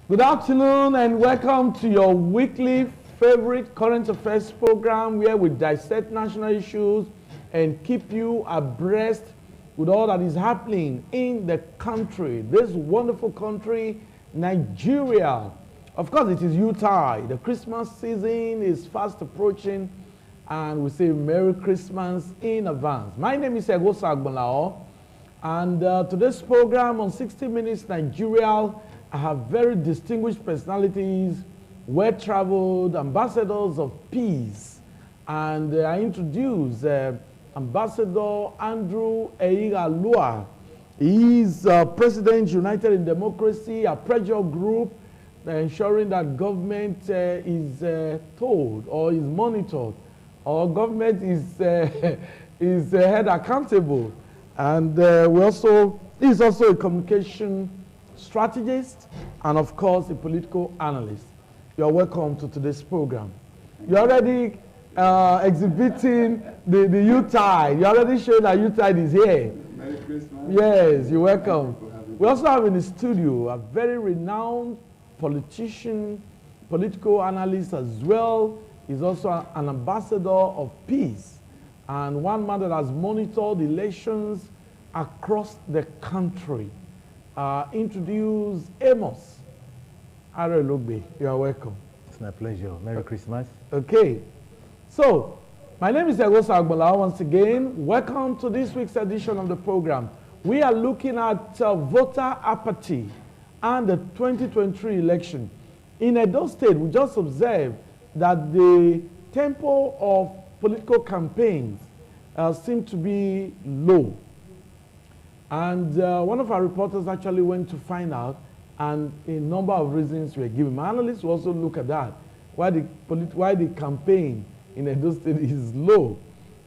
Good afternoon and welcome to your weekly favorite current affairs program where we dissect national issues and keep you abreast with all that is happening in the country, this wonderful country, Nigeria. Of course, it is Utah. The Christmas season is fast approaching and we say Merry Christmas in advance. My name is Egosa Agbalao, and today's program on 60 Minutes Nigeria, I have very distinguished personalities, well-traveled ambassadors of peace. And I introduce Ambassador Andrew Eigalua. He is President United in Democracy, a pressure group ensuring that government is told or is monitored, or government is held accountable. And he is also a communication strategist, and of course, a political analyst. You're welcome to today's program. You're already exhibiting the Utah. You already showed that Utah is here. Merry Christmas. Yes, you're welcome. We also have in the studio a very renowned politician, political analyst as well. He's also an ambassador of peace and one man that has monitored elections across the country. Introduce Amos Arelogbe. You are welcome. It's my pleasure. Merry Christmas. Okay. So, my name is Egosa Agbalao once again. Welcome to this week's edition of the program. We are looking at voter apathy and the 2023 election. In Edo State, we just observed that the tempo of political campaigns seem to be low. And one of our reporters actually went to find out, and a number of reasons were given. My analysts will also look at that, why the campaign in Edo State is low.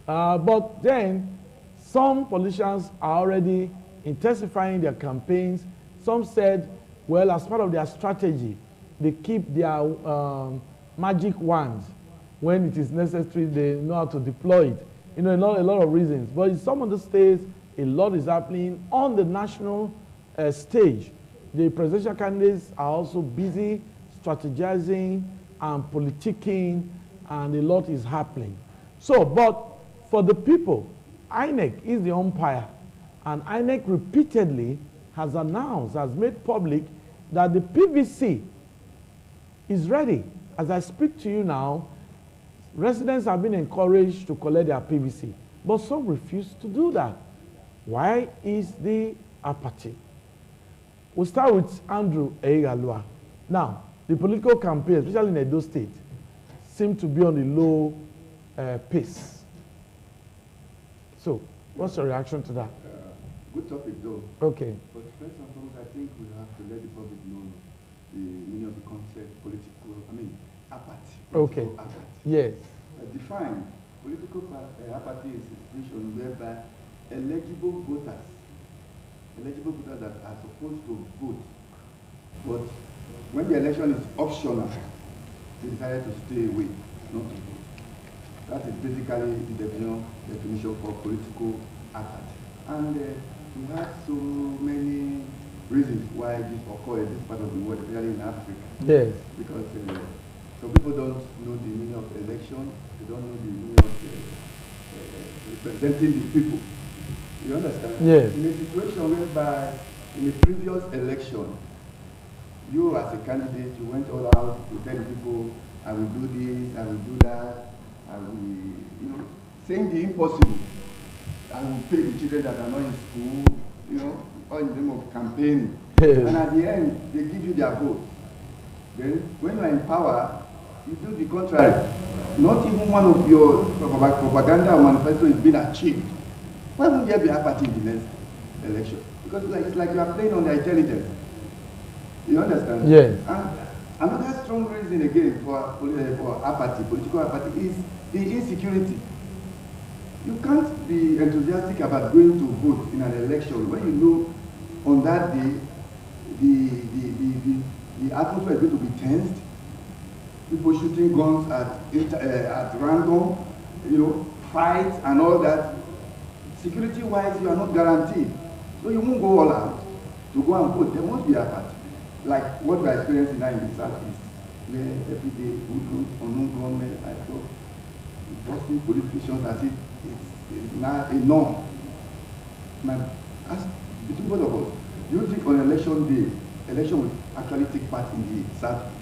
But then, some politicians are already intensifying their campaigns. Some said, well, as part of their strategy, they keep their magic wands. When it is necessary, they know how to deploy it. You know, a lot of reasons. But in some of the states, a lot is happening on the national stage. The presidential candidates are also busy strategizing and politicking, and a lot is happening. So, but for the people, INEC is the umpire, and INEC repeatedly has announced, has made public that the PVC is ready. As I speak to you now, residents have been encouraged to collect their PVC, but some refuse to do that. Why is the apathy? We'll start with Andrew Eigalua. Now, the political campaign, especially in Edo State, seem to be on a low pace. So, what's your reaction to that? Good topic, though. Okay. But first and foremost, I think we have to let the public know the meaning of the concept apathy. Okay. Apathy. Yes. Define political apathy is a situation whereby eligible voters that are supposed to vote, but when the election is optional, they decided to stay away, not to vote. That is basically the definition for political apathy. And we have so many reasons why this occurs in this part of the world, especially in Africa. Yes. Because some people don't know the meaning of election, they don't know the meaning of representing the people. You understand? Yes. In a situation whereby in a previous election, you as a candidate, you went all out to tell people, I will do this, I will do that, I will, saying the impossible. I will pay the children that are not in school, all in the name of campaigning. And at the end, they give you their vote. Then, when you are in power, you do the contrary. Not even one of your propaganda or manifesto is being achieved. Why won't there be apathy in the next election? Because it's like you are playing on their intelligence. You understand? Yes. And another strong reason again for apathy, political apathy, is the insecurity. You can't be enthusiastic about going to vote in an election when you know on that day the atmosphere is going to be tensed. People shooting guns at random, fights and all that. Security-wise, you are not guaranteed. So you won't go all out to go and vote. There must be apathy. like what we are experiencing now in the Southeast, where every day unknown government, I thought, busting police stations as if it's now a norm. As between both of us, do you think on election day, election will actually take part in the Southeast?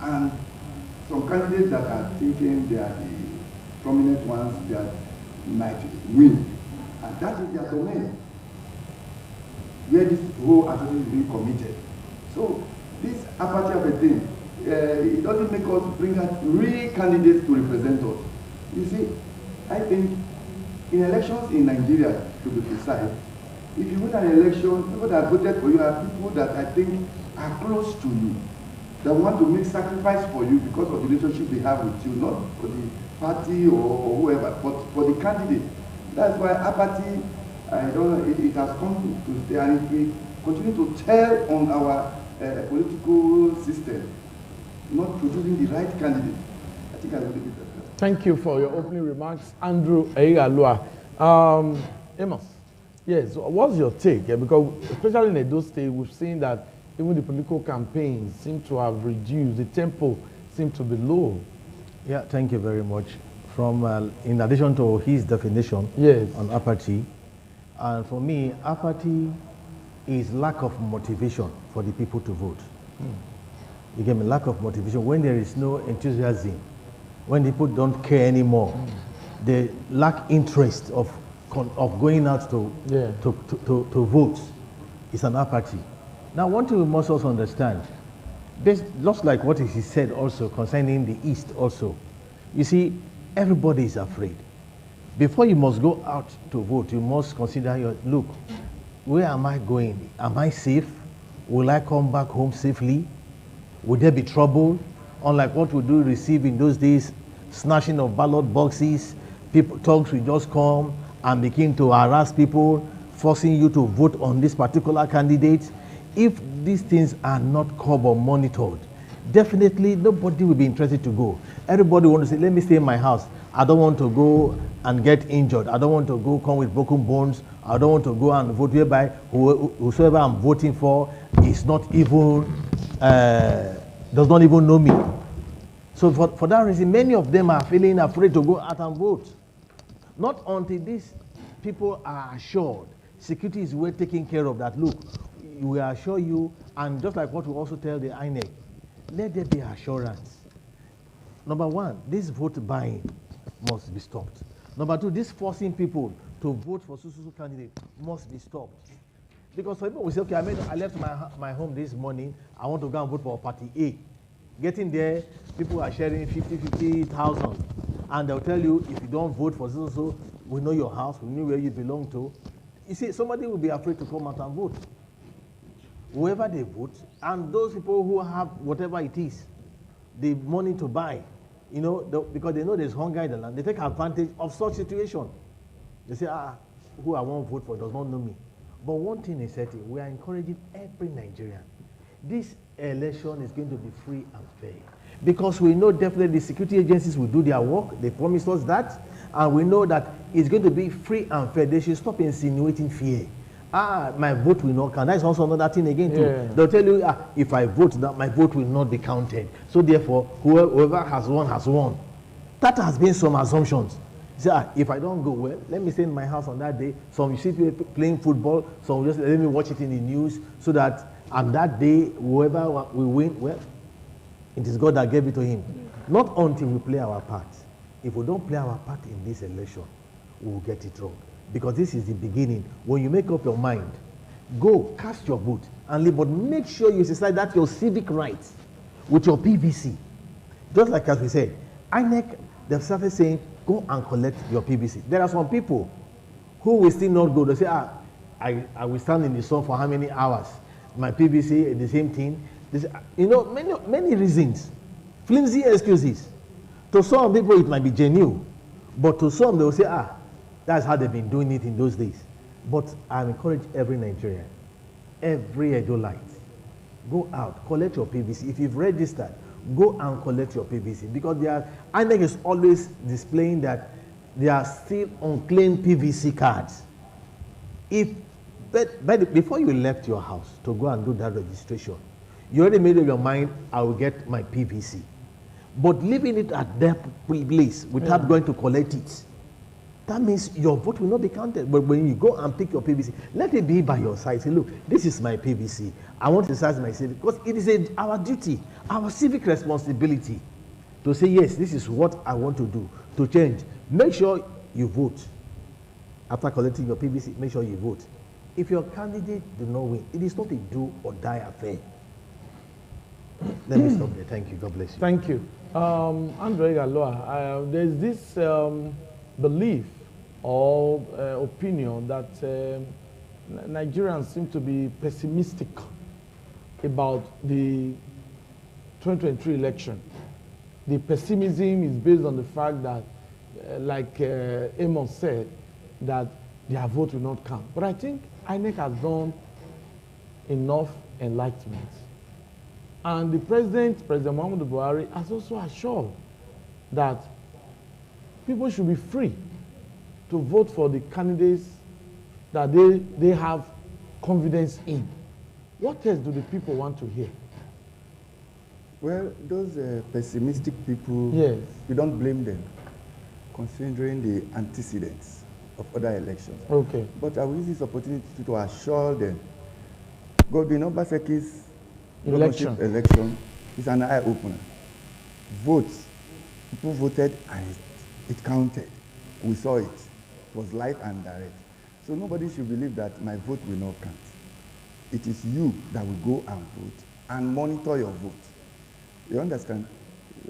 And some candidates that are thinking they are the prominent ones that might win, and that is their domain, where this whole atrocity is being committed. So this apathy of a thing, it doesn't make us bring out real candidates to represent us. You see, I think in elections in Nigeria, to be precise, if you win an election, people that voted for you are people that I think are close to you, that want to make sacrifice for you because of the relationship they have with you, not for the party or whoever, but for the candidate. That's why apathy, I don't know, it has come to stay, and if we continue to tell on our political system, not producing the right candidate, I think I will leave it at that. Thank you for your opening remarks, Andrew Eigalua. Amos, yes, what's your take? Yeah, because especially in Edo State, we've seen that even the political campaigns seem to have reduced, the tempo seems to be low. Yeah, thank you very much. From, in addition to his definition on apathy, and for me, apathy is lack of motivation for the people to vote. You get me? Lack of motivation. When there is no enthusiasm, when people don't care anymore, they lack interest of going out to vote. It's an apathy. Now, one thing we must also understand, just like what he said also concerning the East also, you see, everybody is afraid. Before you must go out to vote, you must consider look, where am I going? Am I safe? Will I come back home safely? Will there be trouble? Unlike what we do receive in those days, snatching of ballot boxes, thugs will just come and begin to harass people, forcing you to vote on this particular candidate. If these things are not covered or monitored, definitely nobody will be interested to go. Everybody wants to say, let me stay in my house. I don't want to go and get injured. I don't want to go come with broken bones. I don't want to go and vote whereby whosoever I'm voting for is not even, does not even know me. So for that reason, many of them are feeling afraid to go out and vote. Not until these people are assured, security is well taken care of, that look, we assure you, and just like what we also tell the INEC, let there be assurance. Number one, this vote buying must be stopped. Number two, this forcing people to vote for so-so candidate must be stopped. Because some people will say, okay, I left my home this morning, I want to go and vote for party A. Getting there, people are sharing 50,000. And they'll tell you, if you don't vote for so-so, we know your house, we know where you belong to. You see, somebody will be afraid to come out and vote. Whoever they vote, and those people who have whatever it is, the money to buy, you know, because they know there's hunger in the land, they take advantage of such situation. They say, who I won't vote for does not know me. But one thing is certain, we are encouraging every Nigerian. This election is going to be free and fair. Because we know definitely the security agencies will do their work, they promised us that, and we know that it's going to be free and fair. They should stop insinuating fear. My vote will not count. That's also another thing again too. Yeah. They'll tell you, if I vote, that my vote will not be counted. So therefore, whoever has won has won. That has been some assumptions. Say, if I don't go, well, let me stay in my house on that day. Some you see people playing football, some just let me watch it in the news, so that on that day, whoever will win, well, it is God that gave it to him. Not until we play our part. If we don't play our part in this election, we will get it wrong. Because this is the beginning. When you make up your mind, go, cast your vote, and leave, but make sure you exercise that your civic rights with your PVC. Just like as we said, INEC, they've started saying, go and collect your PVC. There are some people who will still not go. They say, I will stand in the sun for how many hours? My PVC, the same thing. Say, you know, many reasons. Flimsy excuses. To some people, it might be genuine. But to some, they will say, that's how they've been doing it in those days. But I encourage every Nigerian, every Edolite, go out, collect your PVC. If you've registered, go and collect your PVC. Because INEC is always displaying that there are still unclaimed PVC cards. If But before you left your house to go and do that registration, you already made up your mind, I will get my PVC. But leaving it at their place without going to collect it, that means your vote will not be counted. But when you go and pick your PVC, let it be by your side. Say, look, this is my PVC. I want to exercise my civic, because it is our duty, our civic responsibility to say, yes, this is what I want to do, to change. Make sure you vote. After collecting your PVC, make sure you vote. If your candidate do not win, it is not a do or die affair. Let me stop there. Thank you. God bless you. Thank you. Andre Galoa, there's this belief or opinion that Nigerians seem to be pessimistic about the 2023 election. The pessimism is based on the fact that, like Amos said, that their vote will not count. But I think INEC has done enough enlightenment. And the President Muhammadu Buhari, has also assured that people should be free to vote for the candidates that they have confidence in. What else do the people want to hear? Well, those pessimistic people, yes, we don't blame them, considering the antecedents of other elections. Okay. But I will use this opportunity to assure them, Godwin Obaseki's election is an eye-opener. Votes, people voted and it counted. We saw it. It was live and direct. So nobody should believe that my vote will not count. It is you that will go and vote and monitor your vote. You understand?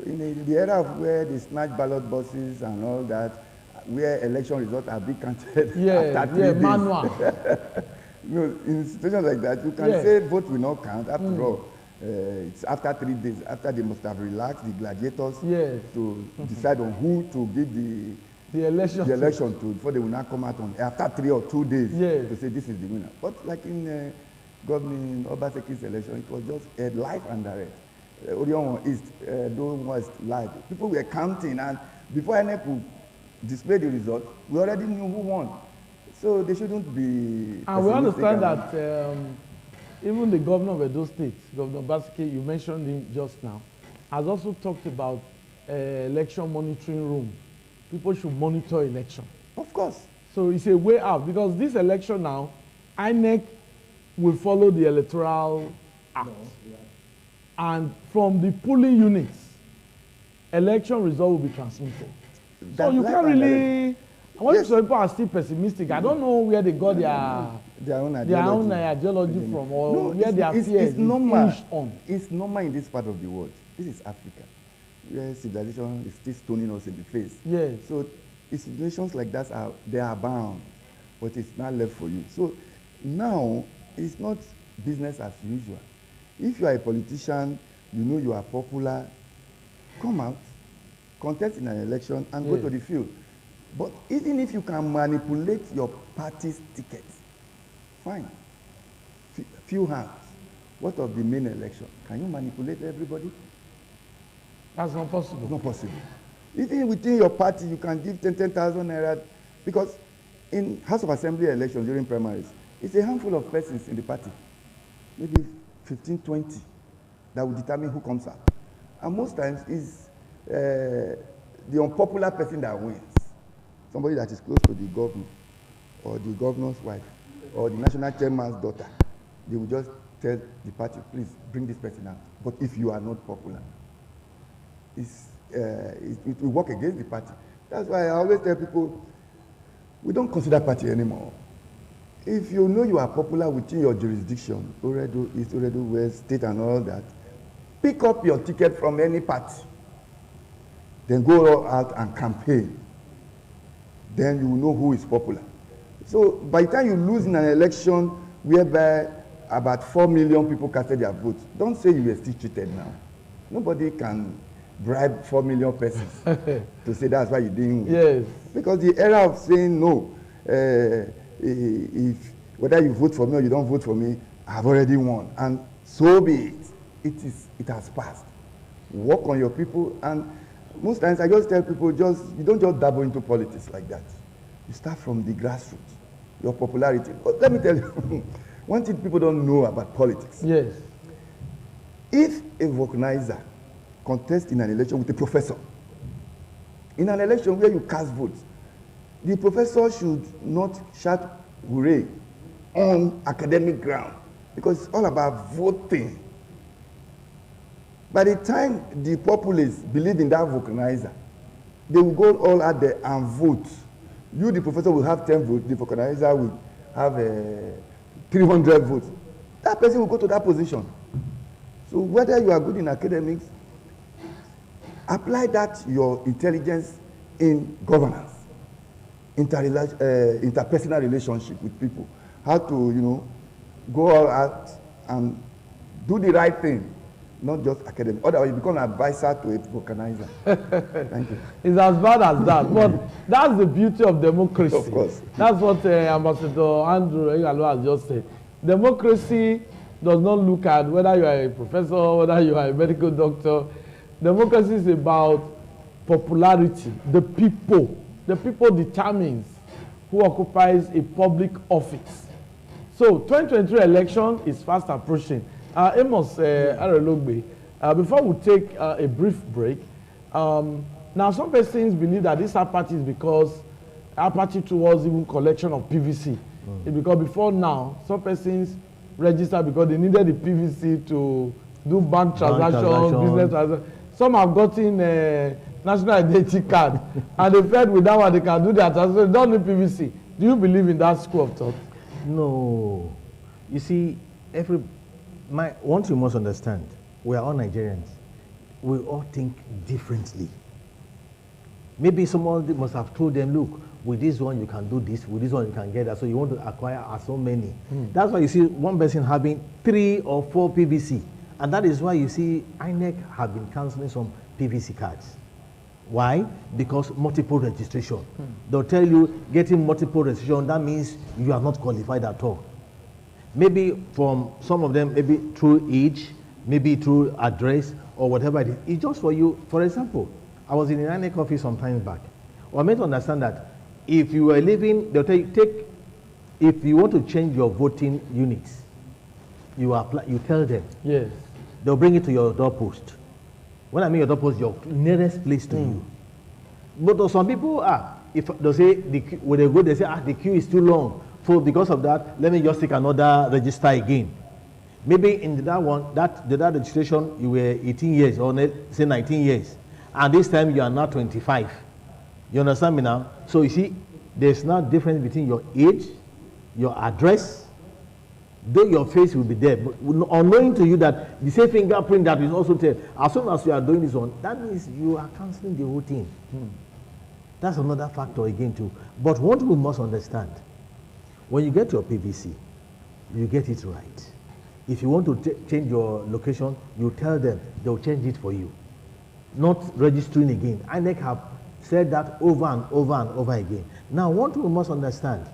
In the era of where they snatch ballot boxes and all that, where election results are being counted after 3 days. Manual. No, in situations like that, you can say vote will not count. After all, it's after 3 days, after they must have relaxed the gladiators to decide on who to give the election to, before they will not come out on after 3 or 2 days to say this is the winner. But like in Governor Obaseki's election, it was just live and direct. Orion East, Dome West live. People were counting, and before INEC could display the result, we already knew who won. So they shouldn't be. And we understand that even the governor of Edo State, Governor Obaseki, you mentioned him just now, has also talked about election monitoring room. People should monitor election. Of course. So it's a way out, because this election now, INEC will follow the Electoral Act. And from the polling units, election result will be transmitted. So you can't really. I want some people are still pessimistic. I don't know where they got their own ideology from, or where their fears is hinged on. It's normal in this part of the world. This is Africa, where civilization is still stoning us in the face. Yes. So situations like that they are bound, but it's not left for you. So now it's not business as usual. If you are a politician, you know you are popular, come out, contest in an election, and go to the field. But even if you can manipulate your party's tickets, fine. Few hands. What of the main election? Can you manipulate everybody? That's not possible. It's not possible. Even within your party, you can give 10,000 naira, because in House of Assembly elections during primaries, it's a handful of persons in the party, maybe 15, 20, that will determine who comes out. And most times it's the unpopular person that wins. Somebody that is close to the governor, or the governor's wife, or the national chairman's daughter. They will just tell the party, please bring this person out. But if you are not popular, it will work against the party. That's why I always tell people, we don't consider party anymore. If you know you are popular within your jurisdiction, Oredo, East, Oredo, West, State, and all that, pick up your ticket from any party. Then go out and campaign. Then you will know who is popular. So by the time you lose in an election whereby about 4 million people casted their votes, don't say you were still cheated now. Nobody can bribe 4 million persons to say that's why you didn't win. Yes. Because the era of saying no, if whether you vote for me or you don't vote for me, I've already won. And so be it. It has passed. Work on your people, and most times I just tell people, you don't just dabble into politics like that. You start from the grassroots. your popularity. But let me tell you, one thing people don't know about politics. Yes. If a vulcanizer contests in an election with a professor, in an election where you cast votes, the professor should not shout hooray on academic ground, because it's all about voting. By the time the populace believe in that vulcanizer, they will go all out there and vote. You, the professor, will have 10 votes, the vulcanizer will have 300 votes. That person will go to that position. So whether you are good in academics, apply that your intelligence in governance, interpersonal relationship with people. How to, you know, go all out and do the right thing, not just academic. Otherwise, you become an advisor to a vulcanizer. Thank you. It's as bad as that. But that's the beauty of democracy. Of course. That's what Ambassador Andrew Egalo has just said. Democracy does not look at whether you are a professor, whether you are a medical doctor. Democracy is about popularity. The people determines who occupies a public office. So 2023 election is fast approaching. Amos Arelogbe, before we take a brief break, now some persons believe that this apathy is because apathy towards even collection of PVC. It's because before now, some persons register because they needed the PVC to do bank transactions, business transactions. Some have gotten a national identity card, and they felt with that one they can do their transactions. They don't need PVC. Do you believe in that school of thought? No. You see, one thing you must understand, we are all Nigerians. We all think differently. Maybe someone must have told them, look, with this one you can do this, with this one you can get that, so you want to acquire so many. That's why you see one person having 3 or 4 PVC. And that is why you see INEC have been cancelling some PVC cards. Why? Because multiple registration. They'll tell you getting multiple registration, that means you are not qualified at all. Maybe from some of them, maybe through age, maybe through address or whatever it is. It's just for you. For example, I was in an INEC office some time back. Well, I meant to understand that if you were living, they'll tell you, if you want to change your voting units, you tell them. Yes. They'll bring it to your doorpost. When I mean your doorpost, your nearest place to you. But some people, if they say, when they go, they say, the queue is too long. So because of that, let me just take another register again. Maybe in that one, that registration, you were 18 years or say 19 years. And this time you are now 25. You understand me now? So you see, there's now difference between your age, your address, though your face will be there, but unknowing to you that the same fingerprint that is also there, as soon as you are doing this one, that means you are cancelling the whole thing. That's another factor again too. But what we must understand, when you get your PVC, you get it right. If you want to change your location, you tell them, they'll change it for you. Not registering again. INEC have said that over and over and over again. Now, what we must understand,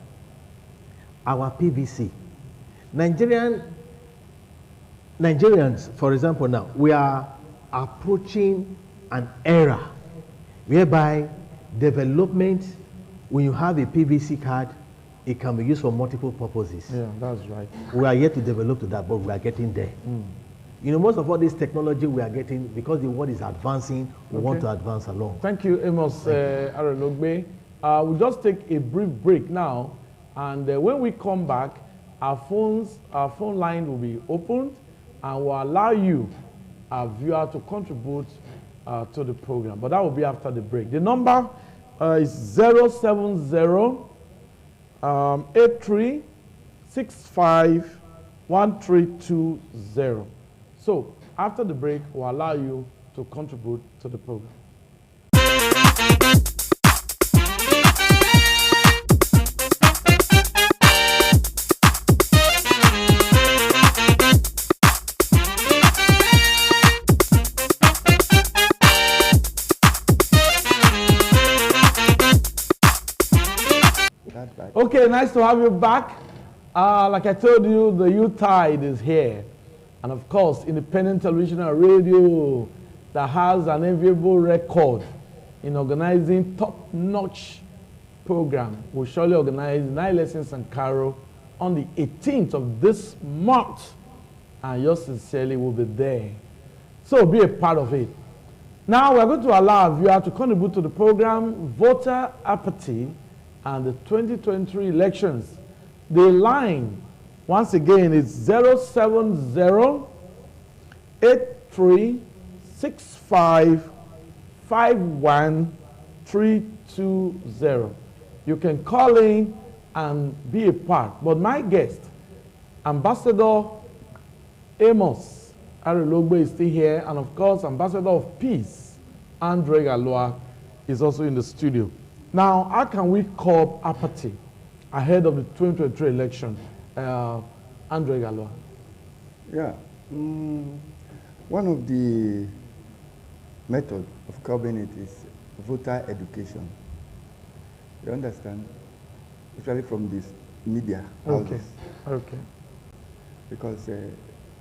our PVC, Nigerians, for example, now, we are approaching an era whereby development, when you have a PVC card, it can be used for multiple purposes. Yeah, that's right. We are yet to develop to that, but we are getting there. You know, most of all this technology we are getting, because the world is advancing, we want to advance along. Thank you, Amos Arelogbe. We'll just take a brief break now, and when we come back, our phone line will be opened, and will allow you, our viewer, to contribute to the program. But that will be after the break. The number is 070-8365-1320. So after the break, we'll allow you to contribute to the program. Okay, nice to have you back. Like I told you, the youth tide is here. And of course, independent television and radio that has an enviable record in organizing top-notch program will surely organize night lessons and carol on the 18th of this month, and yours sincerely will be there. So be a part of it. Now we're going to allow our viewer to contribute to the program Voter Apathy and the 2023 elections. The line, once again, is 070-8365-51320. You can call in and be a part. But my guest, Ambassador Amos Arelogbe, is still here, and of course, Ambassador of Peace, Andre Galoa, is also in the studio. Now, how can we curb apathy ahead of the 2023 election? Andre Galoa. Yeah. One of the methods of curbing it is voter education. You understand? Especially from this media houses. Okay. Because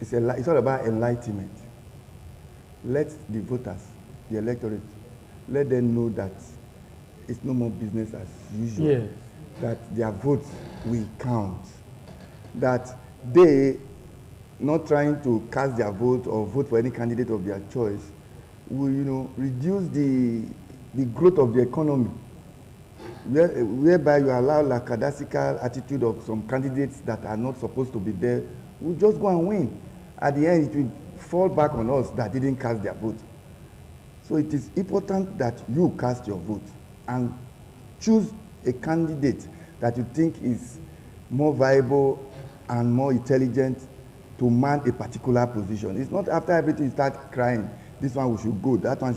it's all about enlightenment. Let the voters, the electorate, let them know that it's no more business as usual. Yes. That their votes will count. That they, not trying to cast their vote or vote for any candidate of their choice, will, reduce the growth of the economy. Whereby you allow lackadaisical attitude of some candidates that are not supposed to be there, will just go and win. At the end, it will fall back on us that didn't cast their vote. So it is important that you cast your vote and choose a candidate that you think is more viable and more intelligent to man a particular position. It's not after everything you start crying, this one should go, that one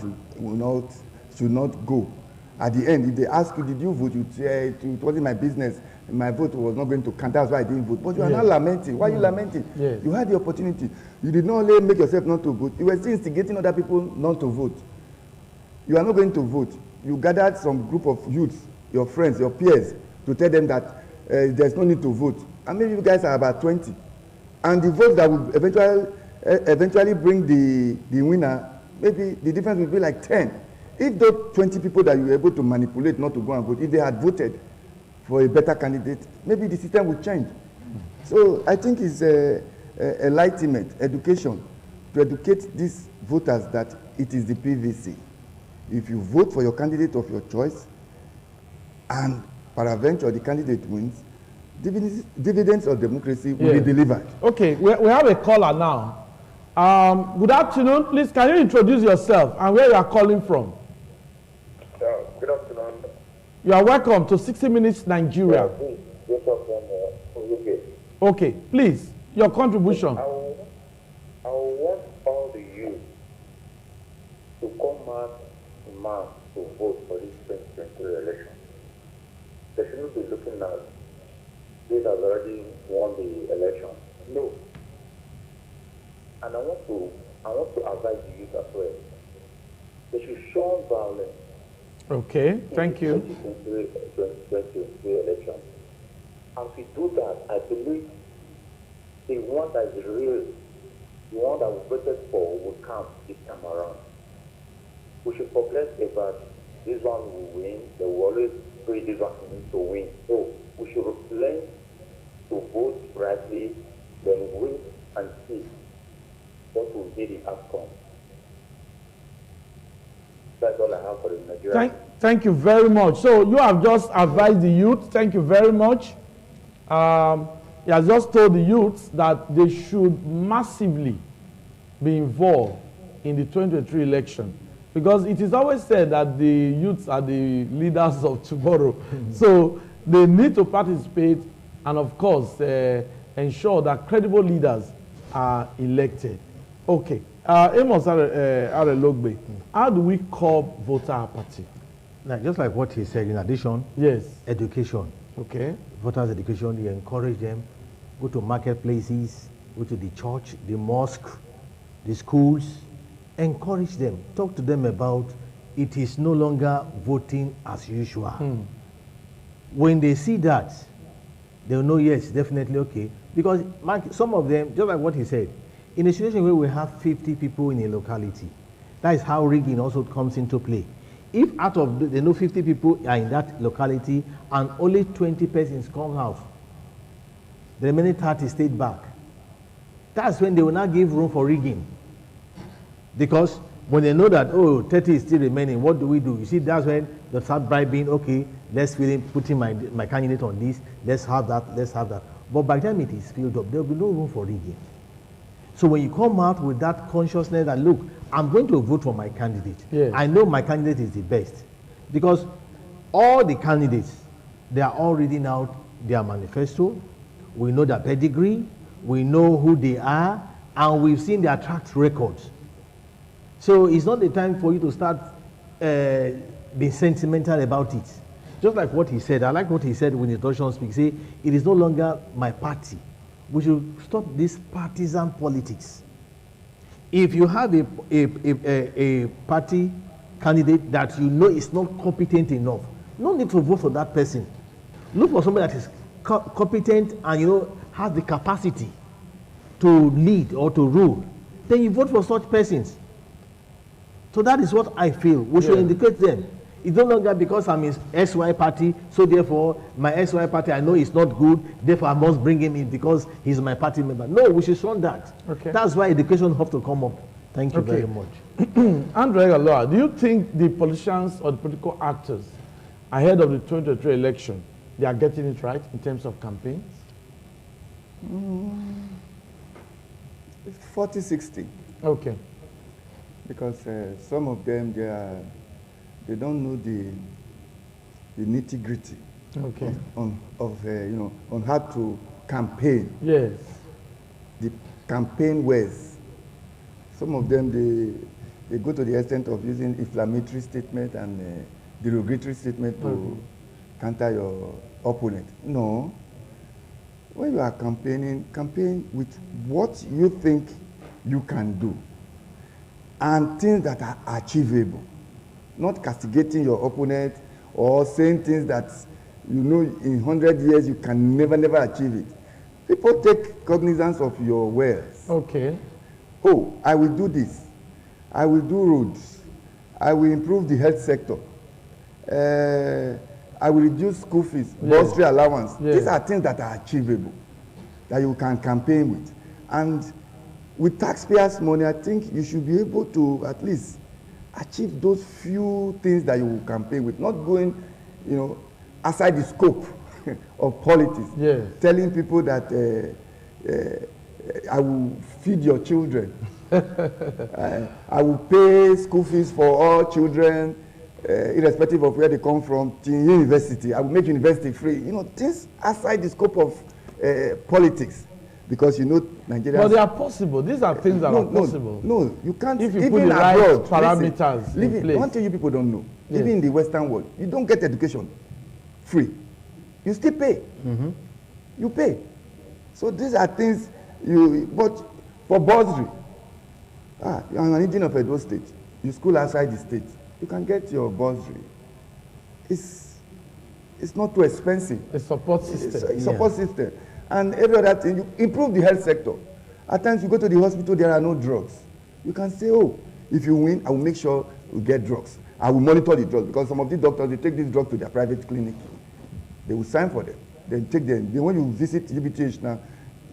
should not go. At the end, if they ask you, did you vote? You say, it wasn't my business. My vote was not going to count. That's why I didn't vote. But you are not lamenting. Why are you lamenting? Yes. You had the opportunity. You did not only make yourself not to vote. You were still instigating other people not to vote. You are not going to vote. You gathered some group of youths, your friends, your peers, to tell them that there's no need to vote. And maybe you guys are about 20. And the votes that will eventually bring the winner, maybe the difference will be like 10. If those 20 people that you were able to manipulate not to go and vote, if they had voted for a better candidate, maybe the system would change. So I think it's enlightenment, education, to educate these voters that it is the PVC. If you vote for your candidate of your choice, and peradventure the candidate wins, dividends of democracy will be delivered. Okay, we have a caller now. Good afternoon. Please, can you introduce yourself and where you are calling from? Good afternoon. You are welcome to 60 Minutes Nigeria. Okay, please, your contribution. I want all the youth to come out in mass to vote for this 2023 election. They shouldn't be looking at this has already won the election. No. And I want to advise the youth as well. They should show violence. Okay, thank you. 2023 election. As we do that, I believe the one that is real, the one that we voted for will count this time around. We should forget about this one will win, they will always pray this one to win. So we should learn to vote rightly, then wait and see what will be the outcome. That's all I have for the Nigerian. Thank you very much. So you have just advised the youth. Thank you very much. He has just told the youths that they should massively be involved in the 2023 election, because it is always said that the youths are the leaders of tomorrow. So they need to participate and, of course, ensure that credible leaders are elected. Okay. Amos Arelogbe, how do we curb voter apathy? Now, just like what he said, in addition, education. Okay. Voters' education, you encourage them, go to marketplaces, go to the church, the mosque, the schools, encourage them, talk to them about it is no longer voting as usual. When they see that, they'll know, yes, definitely okay. Because some of them, just like what he said, in a situation where we have 50 people in a locality, that is how rigging also comes into play. If out of they know 50 people are in that locality and only 20 persons come out, the remaining 30 stayed back. That's when they will not give room for rigging. Because when they know that, oh, 30 is still remaining, what do? You see, that's when they start bribing, okay, let's put in my candidate on this, let's have that. But by the time it is filled up, there will be no room for rigging. So when you come out with that consciousness that, look, I'm going to vote for my candidate. Yes. I know my candidate is the best. Because all the candidates, they are all reading out their manifesto. We know their pedigree. We know who they are. And we've seen their track records. So it's not the time for you to start being sentimental about it. Just like what he said. I like what he said when the introduction speaks. Say, it is no longer my party. We should stop this partisan politics. If you have a party candidate that you know is not competent enough, no need to vote for that person. Look for somebody that is competent and, you know, has the capacity to lead or to rule. Then you vote for such persons. So that is what I feel. We should indicate them. It's no longer because I'm in SY party, so therefore my SY party I know is not good, therefore I must bring him in because he's my party member. No, we should shun that. Okay. That's why education has to come up. Thank you very much. Andre Galoa, do you think the politicians or the political actors ahead of the 2023 election, they are getting it right in terms of campaigns? It's 40-60. Okay. Because some of them, they don't know the nitty-gritty on how to campaign. Yes. The campaign ways. Some of them, they go to the extent of using inflammatory statement and derogatory statement to counter your opponent. No. When you are campaigning, campaign with what you think you can do and things that are achievable. Not castigating your opponent or saying things that you know in 100 years you can never achieve it. People take cognizance of your words. Okay. Oh, I will do this. I will do roads. I will improve the health sector. I will reduce school fees, bursary allowance. These are things that are achievable, that you can campaign with. And with taxpayers' money, I think you should be able to at least achieve those few things that you will campaign with, not going, you know, outside the scope of politics. Yes. Telling people that I will feed your children. I will pay school fees for all children, irrespective of where they come from, to university. I will make university free. You know, things outside the scope of politics. Because you know Nigeria. But they are possible. These are things that are possible. No, you can't. If you put the right parameters in place. One thing you people don't know. Yes. Even in the Western world, you don't get education free. You still pay. Mm-hmm. You pay. So these are things but for bursary, you're an indian of Edo State. You school outside the state. You can get your bursary. It's not too expensive. A support system. It's a support system. And every other thing, you improve the health sector. At times you go to the hospital, there are no drugs. You can say, oh, if you win, I will make sure you get drugs. I will monitor the drugs, because some of these doctors, they take these drugs to their private clinic. They will sign for them. Then take them. Then when you visit UBTH now,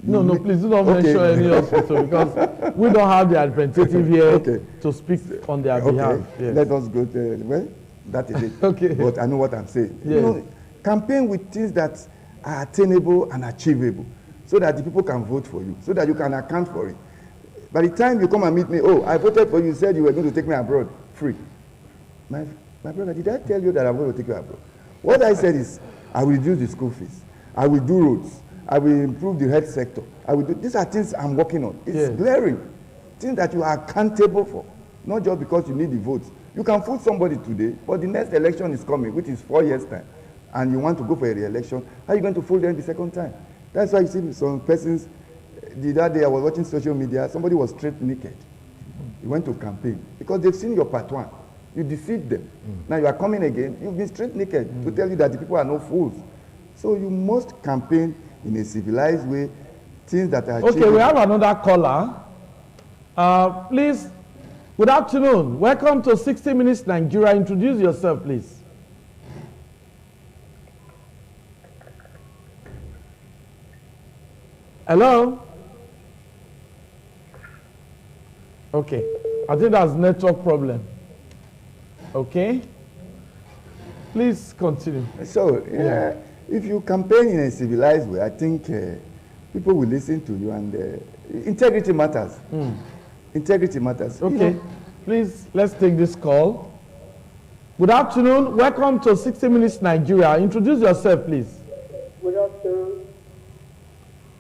no, please do not mention any hospital, because we don't have the representative here to speak on their behalf. Yes. Let us go to, well, that is it. Okay. But I know what I'm saying. Yes. You know, campaign with things that are attainable and achievable, so that the people can vote for you, so that you can account for it. By the time you come and meet me, oh, I voted for you, you said you were going to take me abroad, free. My brother, did I tell you that I'm going to take you abroad? What I said is, I will reduce the school fees, I will do roads, I will improve the health sector, I will do, these are things I'm working on. It's glaring, things that you are accountable for, not just because you need the votes. You can fool somebody today, but the next election is coming, which is 4 years' time, and you want to go for a re-election. How are you going to fool them the second time? That's why you see some persons, the other day I was watching social media, somebody was straight naked. He went to campaign, because they've seen your part one. You defeat them. Now you are coming again, you've been straight naked to tell you that the people are no fools. So you must campaign in a civilized way, things that are Okay, we have another caller. Please Good afternoon. Welcome to 60 Minutes Nigeria. Introduce yourself, please. Hello? Okay. I think that's network problem. Okay. Please continue. So, if you campaign in a civilized way, I think people will listen to you, and integrity matters. Integrity matters. Okay. You know, please, let's take this call. Good afternoon. Welcome to 60 Minutes Nigeria. Introduce yourself, please. Good afternoon.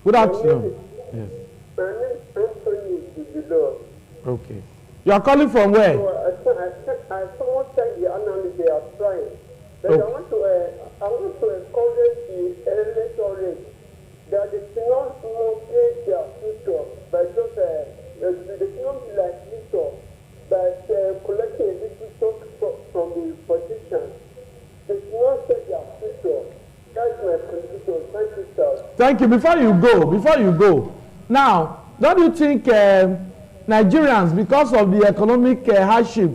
Good afternoon. Yes. My name is Anthony Below. Okay. You are calling from where? Someone said the analogy they are trying. But Okay. I want to encourage the electorate that they should not mortgage their future by just they should not be like Victor, but collecting a little talk from the politicians. They should not set their future. That's my contribution. Thank you, sir. Thank you. Before you go, now, don't you think Nigerians, because of the economic hardship,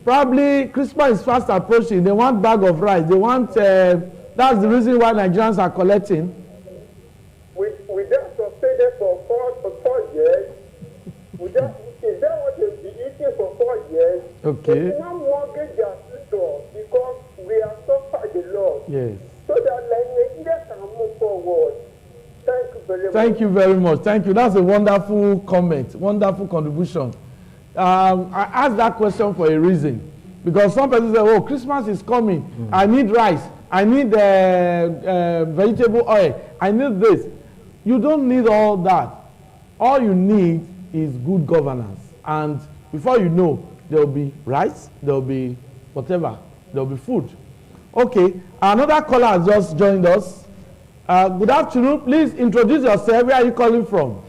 probably Christmas is fast approaching, they want bag of rice, they want, that's the reason why Nigerians are collecting? We just suspended for 4 years. Is that what they've been eating for 4 years? Okay. They do not mortgage their future because we are suffered a lot. Yes. So that Nigeria can move forward. Thank you very much. Thank you very much. Thank you. That's a wonderful comment, wonderful contribution. I asked that question for a reason. Because some people say, oh, Christmas is coming. I need rice. I need vegetable oil. I need this. You don't need all that. All you need is good governance. And before you know, there will be rice, there will be whatever, there will be food. Okay, another caller has just joined us. Good afternoon. Please introduce yourself. Where are you calling from?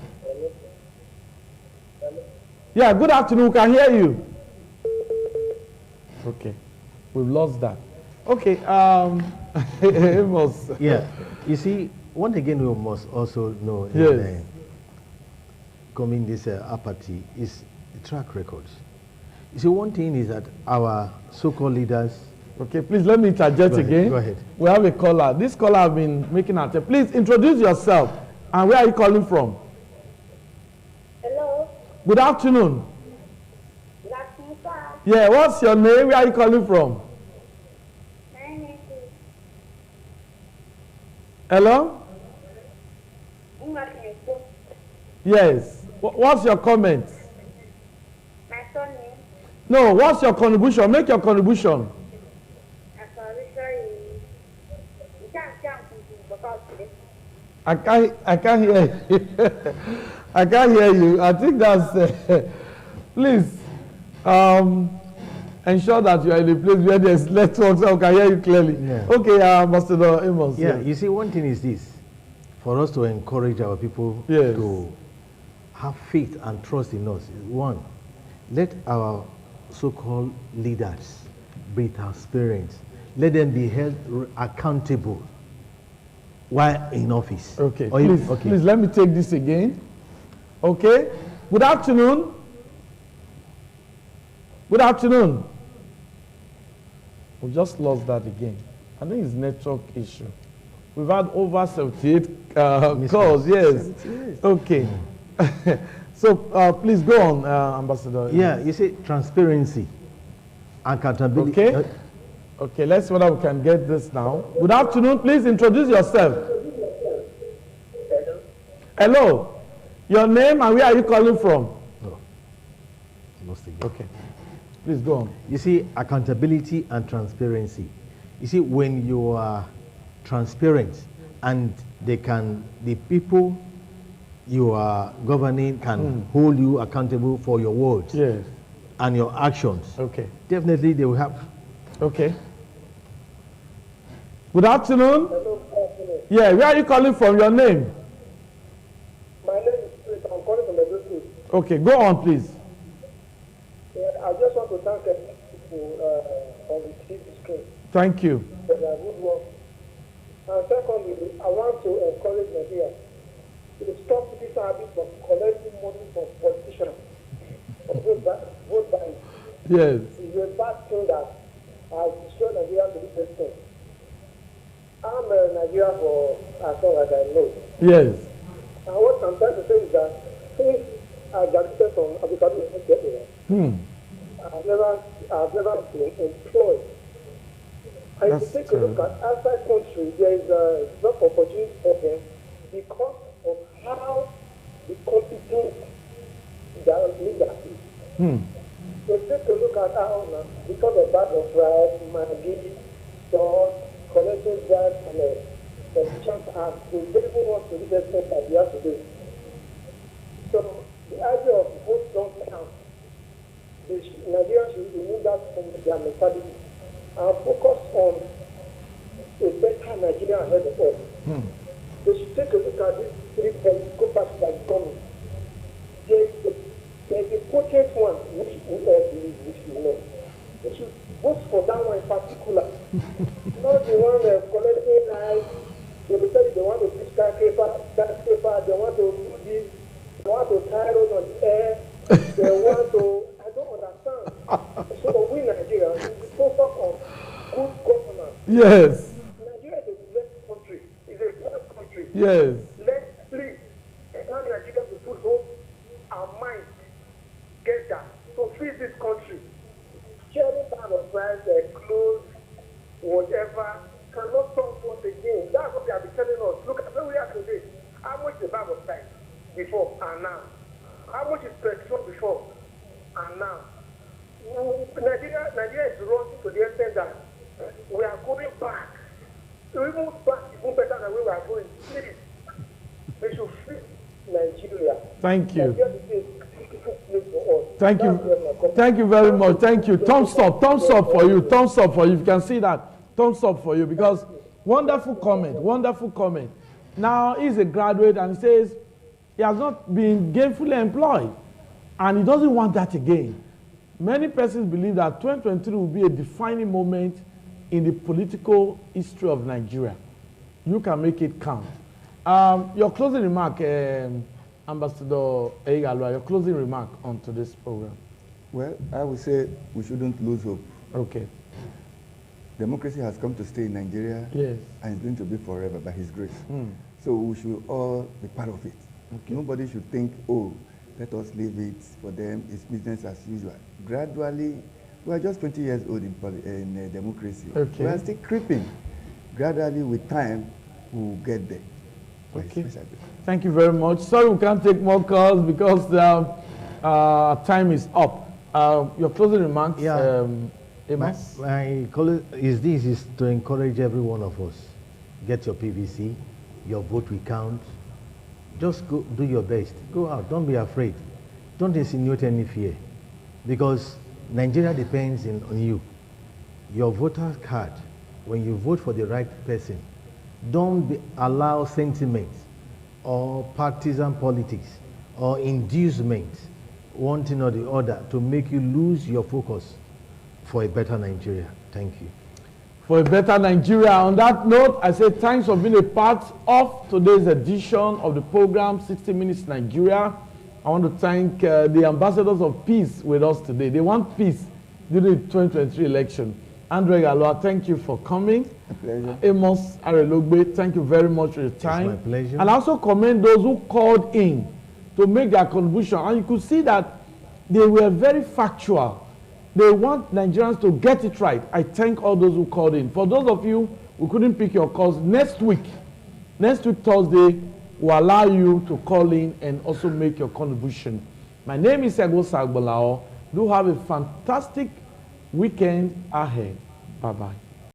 Yeah, good afternoon. We can hear you. Okay, we've lost that. Okay, Amos. Yeah, you see, once again, we must also know Yes. coming this apathy is the track records. You see, one thing is that our so-called leaders. Okay, please let me interject again. Go ahead. We have a caller. This caller has been making an attempt. Please introduce yourself and where are you calling from? Hello. Good afternoon. Good afternoon, sir. Yeah, what's your name? Where are you calling from? My name is Hello? Umakinko. Yes. What's your comment? My surname. No, what's your contribution? Make your contribution. I can't hear you. I can't hear you. I think that's please ensure that you are in a place where there's network so I can hear you clearly. Yeah. Okay, Ambassador Amos. Yeah, you see, one thing is this, for us to encourage our people Yes. to have faith and trust in us. One, let our so-called leaders be transparent. Let them be held accountable while in office. Okay, please let me take this again. Okay, good afternoon. Good afternoon. We just lost that again. I think it's network issue. We've had over 78 calls, yes. 78. Okay. So please go on, Ambassador. Yeah, you see, transparency, accountability. Okay. Okay, let's see whether we can get this now. Good afternoon. Please introduce yourself. Hello. Hello. Your name and where are you calling from? Oh, lost again. Okay. Please go on. You see, accountability and transparency. You see, when you are transparent and the people you are governing can hold you accountable for your words and your actions. Okay. Definitely they will have. Okay. Good afternoon. Hello. Yeah, where are you calling from? Your name? My name is Chris. I'm calling from the State. Okay, go on, please. I just want to thank people on the TV screen Thank you. for their good work. And secondly, I want to encourage Nigeria to stop this habit of collecting money from politicians for vote buying. Yes. It's a bad thing that has destroyed Nigeria to this extent. I'm a Nigeria for as long as I know. Yes. And what I'm trying to say is that since I graduated from Abu I've never been employed. And if you take a look at outside country, there is a lot of opportunity for them because of how the competent their leader is. So take a look at how now, because of bag of rice, Maggi, salt, collecting that, and the chance has been very much to this extent that we have to do. So the idea of vote don't count. Nigerians should remove that from their mentality and focus on a better Nigeria ahead of us. They should take a look at this three political parties that is coming. There's a potent one which we all believe, which we know. They should vote for that one in particular. Not the one collecting rice. They will tell you they want to do skyscraper, they want to do this, they want to tie roads on the air, they want to, I don't understand. So we Nigerians, we focus on good governance. Yes. Nigeria is a blessed country. It's a blessed country. Yes. Let's please allow Nigeria to put hope and mind together to feed this country. Sharing bag of rice, clothes, whatever, cannot solve us again. That's what they have been telling us. Look at where we are today. How much is the bag of rice before and now? How much is petrol before and now? Nigeria is running to the extent that we are going back. Even back even better than where we are going. Please, we should fix Nigeria. Thank you. Nigeria is a critical place for us. Thank you. Thank you very much. Thank you. Thumbs up for you. Thumbs up for you. If you can see that, thumbs up for you, because wonderful comment, wonderful comment. Now he's a graduate and he says he has not been gainfully employed and he doesn't want that again. Many persons believe that 2023 will be a defining moment in the political history of Nigeria. You can make it count. Your closing remark, Ambassador Eigalua, your closing remark on today's program. Well, I would say we shouldn't lose hope. Okay. Democracy has come to stay in Nigeria, yes, and it's going to be forever by His grace. So we should all be part of it. Okay. Nobody should think, oh, let us leave it for them, it's business as usual. Gradually, we are just 20 years old in democracy. Okay. We are still creeping. Gradually, with time, we'll get there. Okay. Thank you very much. Sorry we can't take more calls because time is up. Your closing remarks, yeah. Amos? My call is to encourage every one of us. Get your PVC, your vote will count. Just go do your best. Go out, don't be afraid. Don't insinuate any fear because Nigeria depends on you. Your voter card, when you vote for the right person, don't allow sentiment or partisan politics or inducement, one thing or the other, to make you lose your focus for a better Nigeria. Thank you. For a better Nigeria. On that note, I say thanks for being a part of today's edition of the program, 60 Minutes Nigeria. I want to thank the ambassadors of peace with us today. They want peace during the 2023 election. Andre Galoa, thank you for coming. A pleasure. Amos Arelogbe, thank you very much for your time. It's my pleasure. And I also commend those who called in to make their contribution. And you could see that they were very factual. They want Nigerians to get it right. I thank all those who called in. For those of you who couldn't pick your calls, next week Thursday, will allow you to call in and also make your contribution. My name is Egosa Agbolao. Do have a fantastic weekend ahead. Bye-bye.